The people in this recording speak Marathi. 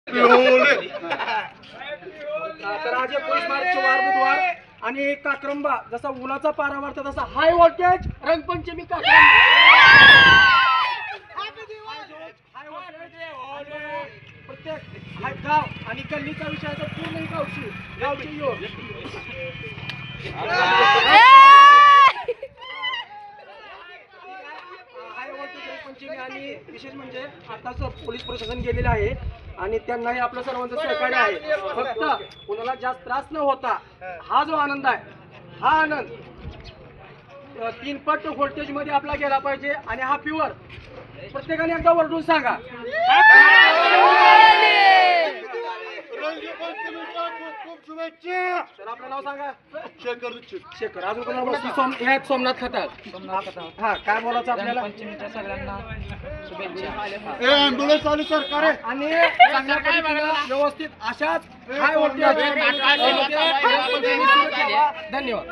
तर आज हे पोलीस मार्चचे वार बुधवार आणि काक्रंबा जसा उन्हाचा पारा वाढतो तसा हाय व्होल्टेज रंगपंचमी प्रत्येक हा गाव आणि गल्लीचा विषय तर पूर्ण गावची योग पंचमी आणि विशेष म्हणजे आताच पोलीस प्रशासन गेलेलं आहे आणि त्यांनाही आपलं सर्वांचं सहकार्य आहे. फक्त कोणाला जास्त त्रास न होता हा जो आनंद आहे हा आनंद 3 पट व्होल्टेज मध्ये आपला गेला पाहिजे आणि हा प्युअर प्रत्येकाने एकदा वरडून सांगा. तर आपलं नाव सांगा. शेखर. अजून कोणाला सोमनाथ खताळ. हा काय बोलायचं आपल्याला. पंचमीच्या सगळ्यांना शुभेच्छा. आणि चांगल्या पद्धतीनं व्यवस्थित अशाच हाय व्होल्टेज धन्यवाद.